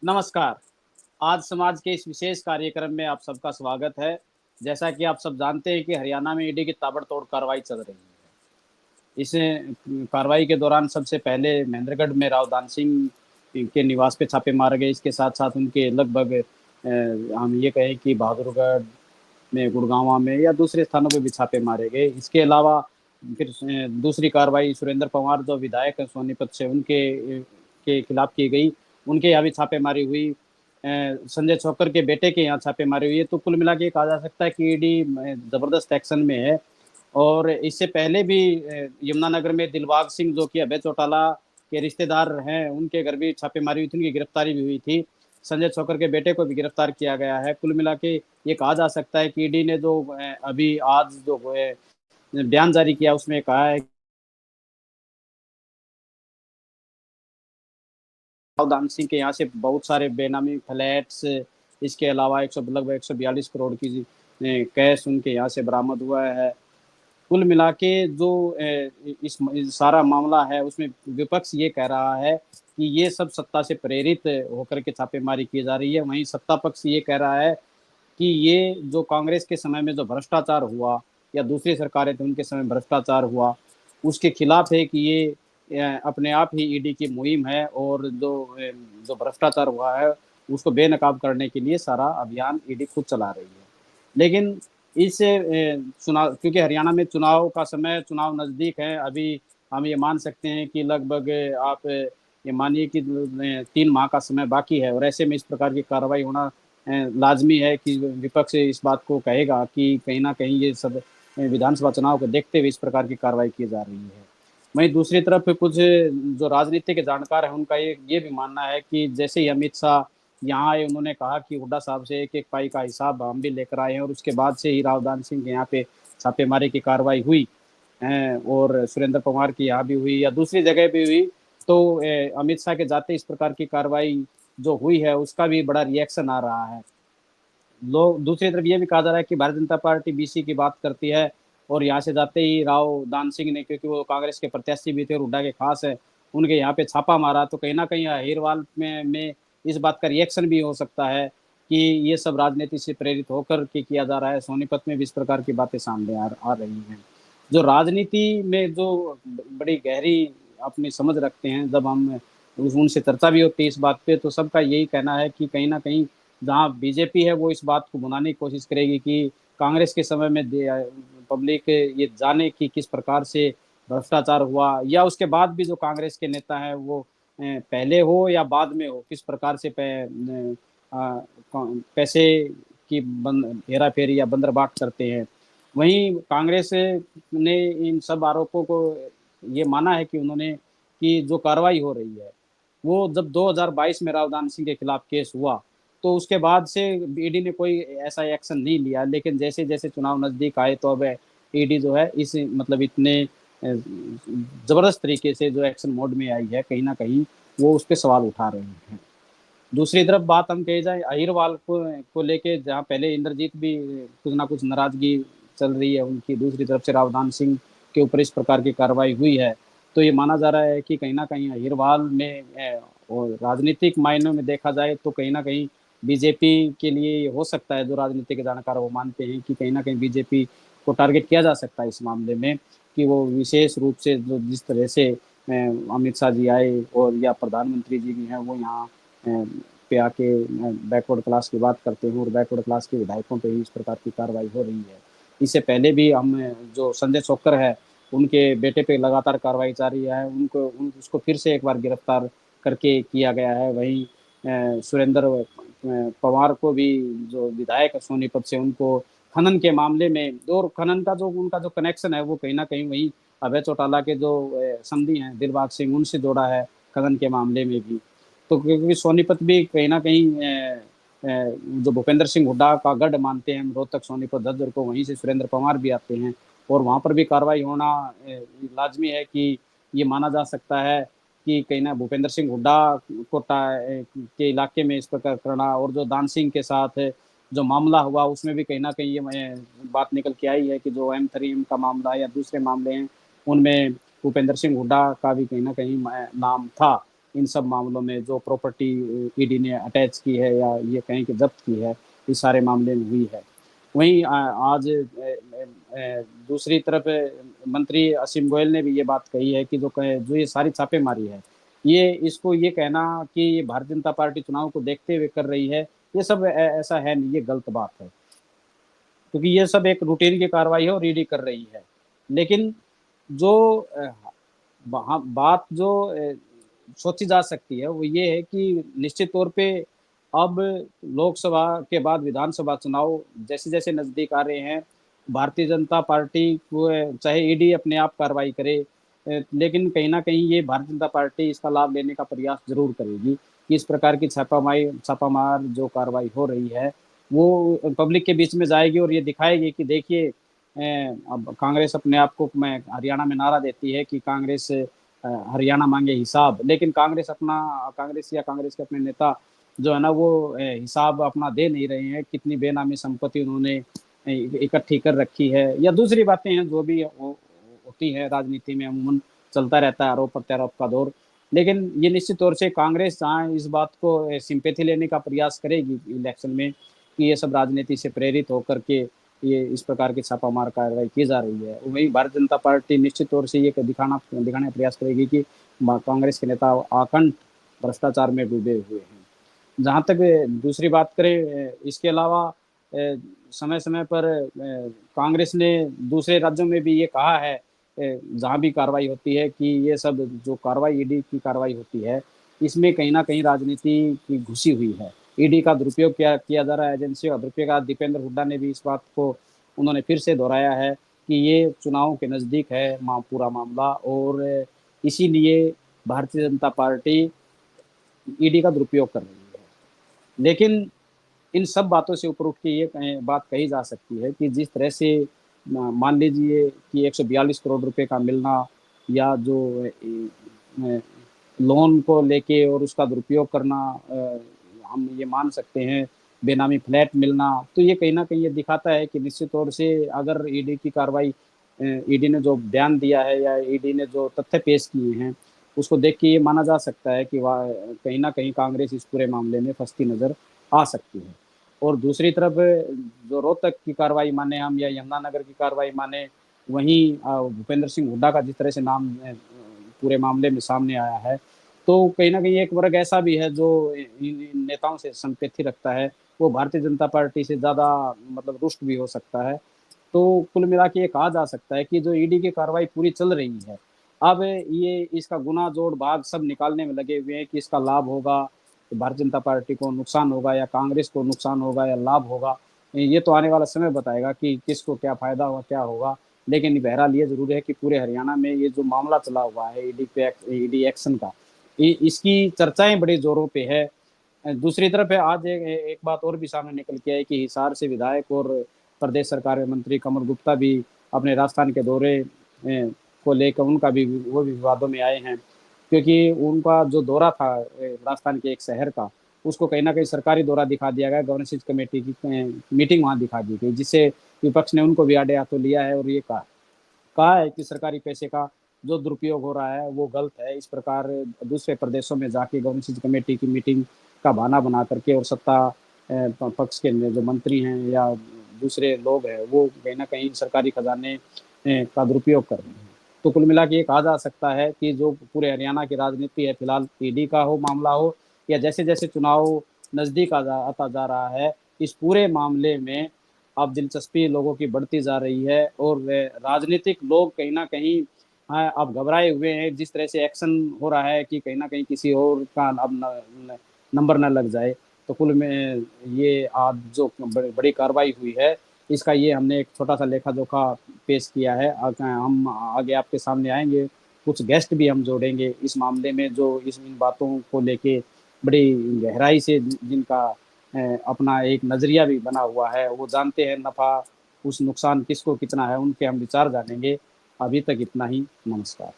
नमस्कार। आज समाज के इस विशेष कार्यक्रम में आप सबका स्वागत है। जैसा कि आप सब जानते हैं कि हरियाणा में ईडी की ताबड़तोड़ कार्रवाई चल रही है। इस कार्रवाई के दौरान सबसे पहले महेंद्रगढ़ में राव दान सिंह के निवास पे छापे मारे गए। इसके साथ-साथ उनके लगभग हम ये कहें कि बहादुरगढ़ में, गुड़गाँव में या दूसरे स्थानों पे भी छापे मारे गए। इसके अलावा फिर दूसरी कार्रवाई सुरेंद्र पंवार जो विधायक हैं सोनीपत से के खिलाफ की गई। उनके यहाँ भी छापेमारी हुई। संजय छोकर के बेटे के यहाँ छापेमारी हुई है। तो कुल मिला के कहा जा सकता है कि ईडी ज़बरदस्त एक्शन में है। और इससे पहले भी यमुनानगर में दिलबाग सिंह जो कि अभय चौटाला के रिश्तेदार हैं, उनके घर भी छापेमारी हुई थी, उनकी गिरफ्तारी भी हुई थी। संजय छोकर के बेटे को भी गिरफ्तार किया गया है। कुल मिला के ये कहा जा सकता है कि ईडी ने जो अभी आज जो है बयान जारी किया उसमें कहा है दान सिंह के यहाँ से बहुत सारे बेनामी फ्लैट्स, इसके अलावा 100 लगभग 142 करोड़ की कैश उनके यहाँ से बरामद हुआ है। कुल मिला के जो इस सारा मामला है उसमें विपक्ष ये कह रहा है कि ये सब सत्ता से प्रेरित होकर के छापेमारी की जा रही है। वहीं सत्ता पक्ष ये कह रहा है कि ये जो कांग्रेस के समय में जो भ्रष्टाचार हुआ या दूसरी सरकारें थी उनके समय भ्रष्टाचार हुआ, उसके खिलाफ है कि ये अपने आप ही ईडी की मुहिम है और जो भ्रष्टाचार हुआ है उसको बेनकाब करने के लिए सारा अभियान ईडी खुद चला रही है। लेकिन इस चुनाव क्योंकि हरियाणा में चुनाव का समय, चुनाव नज़दीक है, अभी हम ये मान सकते हैं कि लगभग आप ये मानिए कि 3 माह का समय बाकी है और ऐसे में इस प्रकार की कार्रवाई होना लाज़मी है कि विपक्ष इस बात को कहेगा कि कहीं न कहीं ये सब विधानसभा चुनाव को देखते हुए इस प्रकार की कार्रवाई की जा रही है। वहीं दूसरी तरफ कुछ जो राजनीति के जानकार हैं, उनका ये भी मानना है कि जैसे ही अमित शाह यहाँ आए, उन्होंने कहा कि हुड्डा साहब से एक-एक पाई का हिसाब हम भी लेकर आए हैं और उसके बाद से ही राव दान सिंह के यहाँ पे छापेमारी की कार्रवाई हुई और सुरेंद्र पवार की यहाँ भी हुई या दूसरी जगह भी हुई। तो अमित शाह के जाते इस प्रकार की कार्रवाई जो हुई है, उसका भी बड़ा रिएक्शन आ रहा है। लोग दूसरी तरफ ये भी कहा जा रहा है कि भारतीय जनता पार्टी बीसी की बात करती है और यहाँ से जाते ही राव दान सिंह ने, क्योंकि वो कांग्रेस के प्रत्याशी भी थे और हुड्डा के खास है, उनके यहाँ पे छापा मारा, तो कहीं न कहीं अहिरवाल में इस बात का रिएक्शन भी हो सकता है कि ये सब राजनीति से प्रेरित होकर के किया जा रहा है। सोनीपत में भी इस प्रकार की बातें सामने आ रही हैं। जो राजनीति में जो बड़ी गहरी अपनी समझ रखते हैं, जब हम उनसे चर्चा भी होती है इस बात पे, तो सबका यही कहना है कि कहीं न कहीं जहाँ बीजेपी है वो इस बात को भुनाने की कोशिश करेगी कि कांग्रेस के समय में पब्लिक ये जाने कि किस प्रकार से भ्रष्टाचार हुआ या उसके बाद भी जो कांग्रेस के नेता हैं वो पहले हो या बाद में हो, किस प्रकार से पैसे की हेरा-फेरी या बंदरबाट करते हैं। वहीं कांग्रेस ने इन सब आरोपों को ये माना है कि उन्होंने कि जो कार्रवाई हो रही है, वो जब 2022 में राव दान सिंह के खिलाफ केस हुआ, तो उसके बाद से ईडी ने कोई ऐसा एक्शन नहीं लिया। लेकिन जैसे-जैसे चुनाव नज़दीक आए तो अब ईडी जो है इस मतलब इतने ज़बरदस्त तरीके से जो एक्शन मोड में आई है, कहीं न कहीं वो उस पे सवाल उठा रहे हैं। दूसरी तरफ बात हम कही जाए अहिरवाल को लेके, जहाँ पहले इंद्रजीत भी कुछ ना कुछ नाराज़गी चल रही है उनकी, दूसरी तरफ से रावधान सिंह के ऊपर इस प्रकार की कार्रवाई हुई है, तो ये माना जा रहा है कि कहीं न कहीं अहिरवाल में और राजनीतिक मायनों में देखा जाए तो कहीं न कहीं बीजेपी के लिए ये हो सकता है, जो राजनीतिक जानकार वो मानते हैं कि कहीं न कहीं बीजेपी को टारगेट किया जा सकता है इस मामले में, कि वो विशेष रूप से जो जिस तरह से अमित शाह जी आए और या प्रधानमंत्री जी भी हैं, वो यहाँ पे आके बैकवर्ड क्लास की बात करते हैं और बैकवर्ड क्लास के विधायकों पे ही इस प्रकार की कार्रवाई हो रही है। इससे पहले भी हम जो संजय छोकर है, उनके बेटे पे लगातार कार्रवाई जारी है। उसको फिर से एक बार गिरफ्तार करके किया गया है। वहीं सुरेंद्र पवार को भी, जो विधायक है सोनीपत से, उनको खनन के मामले में और खनन का जो उनका जो कनेक्शन है वो कहीं न कहीं वहीं अभय चौटाला के जो समधी हैं दिलबाग सिंह, उनसे जोड़ा है खनन के मामले में भी। तो क्योंकि सोनीपत भी कहीं न कहीं जो भूपेंद्र सिंह हुड्डा का गढ़ मानते हैं हम, रोहतक, सोनीपत, झज्जर को, वहीं से सुरेंद्र पवार भी आते हैं और वहाँ पर भी कार्रवाई होना लाज़मी है कि ये माना जा सकता है कि कहीं न भूपेंद्र सिंह हुड्डा को के इलाके में इस प्रकार करना और जो दान सिंह के साथ जो मामला हुआ उसमें भी कहीं न कहीं ये बात निकल के आई है कि जो M3M का मामला या दूसरे मामले हैं, उनमें भूपेंद्र सिंह हुड्डा का भी कहीं न कहीं नाम था। इन सब मामलों में जो प्रॉपर्टी ईडी ने अटैच की है या ये कहें कि जब्त की है, इस सारे मामले में हुई है। वहीं आज दूसरी तरफ मंत्री असीम गोयल ने भी ये बात कही है कि जो ये सारी छापेमारी है, ये इसको ये कहना कि ये भारतीय जनता पार्टी चुनाव को देखते हुए कर रही है, ये सब ऐसा है नहीं, ये गलत बात है। क्योंकि ये सब एक रूटीन की कार्रवाई है और ईडी कर रही है। लेकिन जो बात जो सोची जा सकती है वो ये है कि निश्चित तौर पे अब लोकसभा के बाद विधानसभा चुनाव जैसे जैसे नजदीक आ रहे हैं, भारतीय जनता पार्टी को चाहे ईडी अपने आप कार्रवाई करे, लेकिन कहीं ना कहीं ये भारतीय जनता पार्टी इसका लाभ लेने का प्रयास जरूर करेगी कि इस प्रकार की छापामार जो कार्रवाई हो रही है वो पब्लिक के बीच में जाएगी और ये दिखाएगी कि देखिए अब कांग्रेस अपने आप को मैं हरियाणा में नारा देती है कि कांग्रेस हरियाणा मांगे हिसाब, लेकिन कांग्रेस या कांग्रेस के अपने नेता जो है ना वो हिसाब अपना दे नहीं रहे हैं, कितनी बेनामी संपत्ति उन्होंने इकट्ठी कर रखी है या दूसरी बातें हैं जो भी होती है राजनीति में, अमूमन चलता रहता है आरोप प्रत्यारोप का दौर। लेकिन ये निश्चित तौर से कांग्रेस जहाँ इस बात को सिंपैथी लेने का प्रयास करेगी इलेक्शन में कि ये सब राजनीति से प्रेरित होकर के ये इस प्रकार की छापामार कार्रवाई की जा रही है, वही भारतीय जनता पार्टी निश्चित तौर से ये दिखाने का प्रयास करेगी कि कांग्रेस के नेता आकंठ भ्रष्टाचार में डूबे हुए हैं। जहाँ तक दूसरी बात करें, इसके अलावा समय समय पर कांग्रेस ने दूसरे राज्यों में भी ये कहा है जहाँ भी कार्रवाई होती है कि ये सब जो कार्रवाई ईडी की कार्रवाई होती है इसमें कहीं ना कहीं राजनीति की घुसी हुई है, ईडी का दुरुपयोग किया जा रहा है, एजेंसियों का दुरुपयोग। दीपेंद्र हुड्डा ने भी इस बात को उन्होंने फिर से दोहराया है कि ये चुनाव के नज़दीक है पूरा मामला और इसीलिए भारतीय जनता पार्टी ईडी का दुरुपयोग कर रही है। लेकिन इन सब बातों से ऊपर उठ के ये बात कही जा सकती है कि जिस तरह से मान लीजिए कि 142 करोड़ रुपए का मिलना या जो लोन को लेके और उसका दुरुपयोग करना, हम ये मान सकते हैं बेनामी फ्लैट मिलना, तो ये कहीं ना कहीं ये दिखाता है कि निश्चित तौर से अगर ईडी की कार्रवाई, ईडी ने जो बयान दिया है या ईडी ने जो तथ्य पेश किए हैं उसको देख के ये माना जा सकता है कि वह कहीं ना कहीं कांग्रेस इस पूरे मामले में फंसती नजर आ सकती है। और दूसरी तरफ जो रोहतक की कार्रवाई माने हम या यमुनानगर की कार्रवाई माने, वहीं भूपेंद्र सिंह हुड्डा का जिस तरह से नाम पूरे मामले में सामने आया है, तो कहीं ना कहीं एक वर्ग ऐसा भी है जो इन नेताओं से संपेथी रखता है, वो भारतीय जनता पार्टी से ज़्यादा मतलब रुष्ट भी हो सकता है। तो कुल मिला के ये कहा जा सकता है कि जो ईडी की कार्रवाई पूरी चल रही है, अब ये इसका गुना जोड़ भाग सब निकालने में लगे हुए हैं कि इसका लाभ होगा तो भारतीय जनता पार्टी को नुकसान होगा या कांग्रेस को नुकसान होगा या लाभ होगा, ये तो आने वाला समय बताएगा कि किसको क्या फायदा होगा क्या होगा। लेकिन बहरहाल ये जरूर है कि पूरे हरियाणा में ये जो मामला चला हुआ है ईडी एक्शन का, इसकी चर्चाएं बड़े जोरों पे है। दूसरी तरफ है आज एक बात और भी सामने निकल के आई कि हिसार से विधायक और प्रदेश सरकार में मंत्री कमल गुप्ता भी अपने राजस्थान के दौरे को लेकर उनका भी वो भी विवादों में आए हैं, क्योंकि उनका जो दौरा था राजस्थान के एक शहर का, उसको कहीं ना कहीं सरकारी दौरा दिखा दिया गया, गवर्नेंस कमेटी की मीटिंग वहाँ दिखा दी गई, जिससे विपक्ष ने उनको भी आड़े हाथों लिया है और ये कहा है कि सरकारी पैसे का जो दुरुपयोग हो रहा है वो गलत है। इस प्रकार दूसरे प्रदेशों में जाके गवर्नेंस कमेटी की मीटिंग का बहाना बना करके और सत्ता पक्ष के जो मंत्री हैं या दूसरे लोग हैं वो कहीं ना कहीं सरकारी खजाने का दुरुपयोग कर रहे हैं। तो कुल मिला के ये कहा जा सकता है कि जो पूरे हरियाणा की राजनीति है, फिलहाल ईडी का हो मामला हो या जैसे जैसे चुनाव नजदीक आता जा रहा है, इस पूरे मामले में अब दिलचस्पी लोगों की बढ़ती जा रही है और राजनीतिक लोग कहीं ना कहीं अब घबराए हुए हैं, जिस तरह से एक्शन हो रहा है कि कहीं ना कहीं किसी और का अब नंबर न लग जाए। तो कुल में ये आज जो बड़ी कार्रवाई हुई है, इसका ये हमने एक छोटा सा लेखा जोखा पेश किया है। हम आगे आपके सामने आएंगे, कुछ गेस्ट भी हम जोड़ेंगे इस मामले में जो इन बातों को लेके बड़ी गहराई से जिनका अपना एक नज़रिया भी बना हुआ है, वो जानते हैं नफ़ा उस नुकसान किसको कितना है, उनके हम विचार जानेंगे। अभी तक इतना ही, नमस्कार।